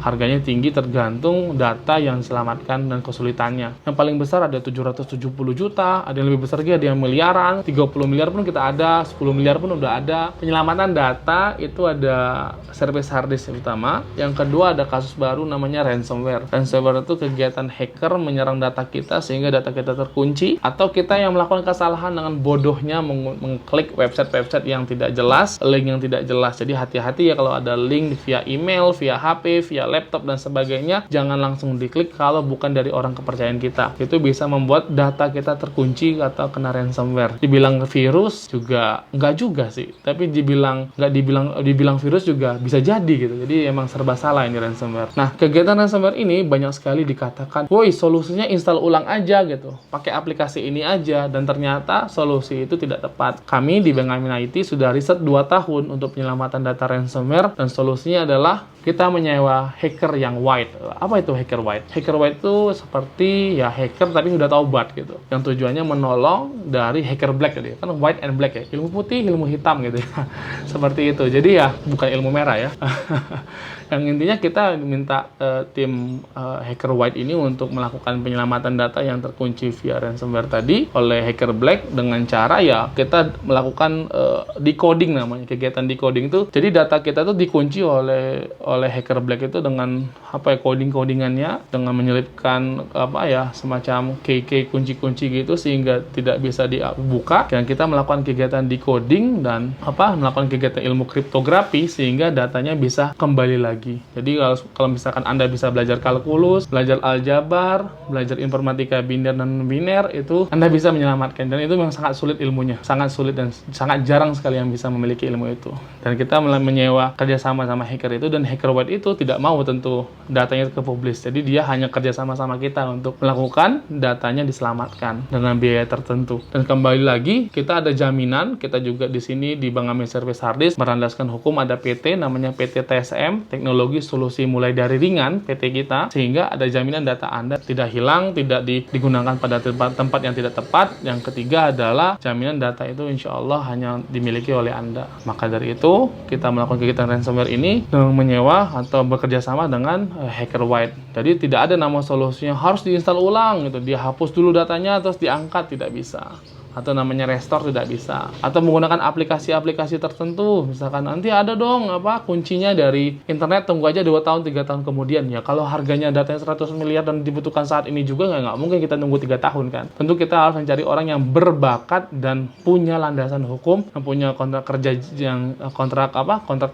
Harganya tinggi tergantung data yang diselamatkan dan kesulitannya. Yang paling besar ada 770 juta, ada yang lebih besar lagi, ada yang miliaran, 30 miliar pun kita ada, 10 miliar pun udah ada. Penyelamatan data itu ada service hard disk yang utama. Yang kedua ada kasus baru namanya ransomware. Ransomware itu kegiatan hacker menyerang data kita sehingga data kita terkunci, atau kita yang melakukan kesalahan dengan bodohnya mengklik website-website yang tidak jelas, link yang tidak jelas. Jadi hati-hati ya kalau ada link via email, via HP, via laptop dan sebagainya, jangan langsung diklik kalau bukan dari orang kepercayaan kita. Itu bisa membuat data kita terkunci atau kena ransomware. Dibilang virus juga nggak juga sih, tapi dibilang virus juga bisa jadi gitu. Jadi emang serba salah ini ransomware. Nah, kegiatan ransomware ini banyak sekali dikatakan, woi solusinya install ulang aja gitu, pakai aplikasi ini aja, dan ternyata solusi itu tidak tepat. Kami di Bengamin IT sudah riset 2 tahun untuk penyelamatan data ransomware, dan solusinya adalah kita menyewa hacker yang white. Apa itu hacker white? Hacker white itu seperti ya hacker tapi sudah taubat gitu. Yang tujuannya menolong dari hacker black gitu. Kan white and black ya. Ilmu putih, ilmu hitam gitu ya. Seperti itu. Jadi ya bukan ilmu merah ya. Yang intinya kita minta tim hacker white ini untuk melakukan penyelamatan data yang terkunci via ransomware tadi oleh hacker black dengan cara ya kita melakukan decoding namanya. Kegiatan decoding itu. Jadi data kita tuh dikunci oleh hacker black itu dengan codingannya, dengan menyelipkan semacam key kunci-kunci gitu sehingga tidak bisa dibuka, dan kita melakukan kegiatan decoding dan melakukan kegiatan ilmu kriptografi sehingga datanya bisa kembali lagi. Jadi kalau misalkan Anda bisa belajar kalkulus, belajar aljabar, belajar informatika biner dan non-biner, itu Anda bisa menyelamatkan, dan itu memang sangat sulit ilmunya, sangat sulit dan sangat jarang sekali yang bisa memiliki ilmu itu. Dan kita menyewa kerjasama sama hacker itu, dan hacker white itu tidak mau tentu datanya ke publis. Jadi dia hanya kerja sama kita untuk melakukan datanya diselamatkan dengan biaya tertentu. Dan kembali lagi, kita ada jaminan. Kita juga di sini di Bengamin Service Hard Disk berlandaskan hukum, ada PT namanya PT TSM, Teknologi Solusi Mulai Dari Ringan, PT kita, sehingga ada jaminan data Anda tidak hilang, tidak digunakan pada tempat yang tidak tepat. Yang ketiga adalah jaminan data itu insya Allah hanya dimiliki oleh Anda. Maka dari itu, kita melakukan kegiatan ransomware ini dengan menyewa atau bekerja sama dengan hacker white. Jadi tidak ada nama solusinya harus diinstal ulang gitu, dia hapus dulu datanya terus diangkat, tidak bisa. Atau namanya restore tidak bisa. Atau menggunakan aplikasi-aplikasi tertentu. Misalkan nanti ada dong kuncinya dari internet, tunggu aja 2 tahun 3 tahun kemudian. Ya kalau harganya datanya 100 miliar dan dibutuhkan saat ini juga nggak mungkin kita tunggu 3 tahun kan. Tentu kita harus mencari orang yang berbakat dan punya landasan hukum, yang punya kontrak kerja yang kontrak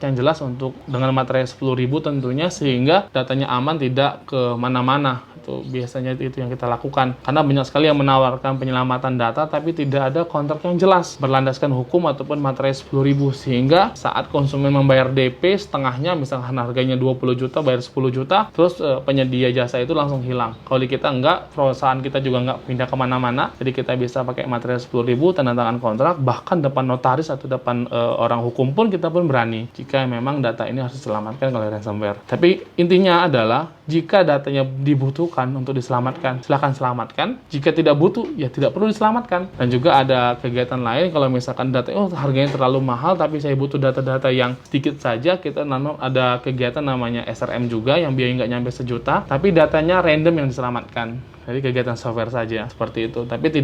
yang jelas untuk dengan materai 10.000 tentunya, sehingga datanya aman, tidak ke mana-mana. Itu biasanya itu yang kita lakukan. Karena banyak sekali yang menawarkan penyelamatan data tapi tidak ada kontrak yang jelas berlandaskan hukum ataupun materai 10.000, sehingga saat konsumen membayar DP setengahnya, misalkan harganya 20 juta bayar 10 juta, terus penyedia jasa itu langsung hilang. Kalau di kita enggak, perusahaan kita juga enggak pindah kemana-mana, jadi kita bisa pakai materai 10.000, tanda tangan kontrak, bahkan depan notaris atau depan orang hukum pun kita pun berani jika memang data ini harus diselamatkan oleh ransomware. Tapi intinya adalah jika datanya dibutuhkan untuk diselamatkan, silahkan selamatkan. Jika tidak butuh, ya tidak perlu diselamatkan. Dan juga ada kegiatan lain, kalau misalkan data harganya terlalu mahal, tapi saya butuh data-data yang sedikit saja, kita ada kegiatan namanya SRM juga, yang biaya nggak nyampe 1 juta, tapi datanya random yang diselamatkan. Jadi kegiatan software saja, seperti itu. Tapi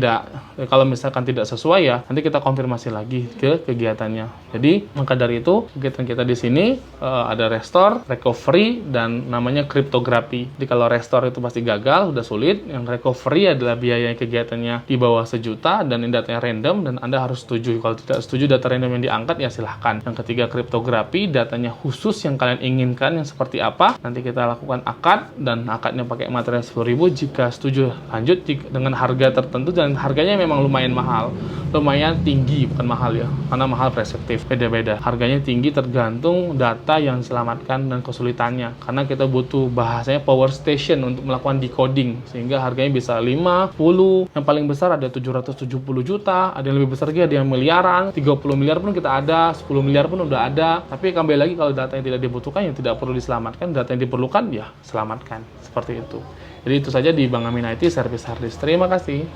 kalau misalkan tidak sesuai ya, nanti kita konfirmasi lagi ke kegiatannya. Jadi, maka dari itu, kegiatan kita di sini ada restore, recovery, dan namanya kriptografi. Jadi kalau restore itu pasti gagal, sudah sulit. Yang recovery adalah biaya kegiatannya di bawah 1 juta, dan ini datanya random, dan Anda harus setuju. Kalau tidak setuju data random yang diangkat, ya silahkan. Yang ketiga, kriptografi, datanya khusus yang kalian inginkan, yang seperti apa. Nanti kita lakukan akad, dan akadnya pakai materai 10.000. Jika setuju lanjut dengan harga tertentu, dan harganya memang lumayan mahal, lumayan tinggi, bukan mahal ya, karena mahal perspektif, beda-beda. Harganya tinggi tergantung data yang diselamatkan dan kesulitannya, karena kita butuh bahasanya power station untuk melakukan decoding, sehingga harganya bisa 5, 10, yang paling besar ada 770 juta, ada yang lebih besar lagi, ada yang miliaran, 30 miliar pun kita ada, 10 miliar pun udah ada. Tapi kembali lagi, kalau data yang tidak dibutuhkan ya tidak perlu diselamatkan, data yang diperlukan ya selamatkan, seperti itu. Jadi itu saja di Bengamin IT Service Hard Disk. Terima kasih.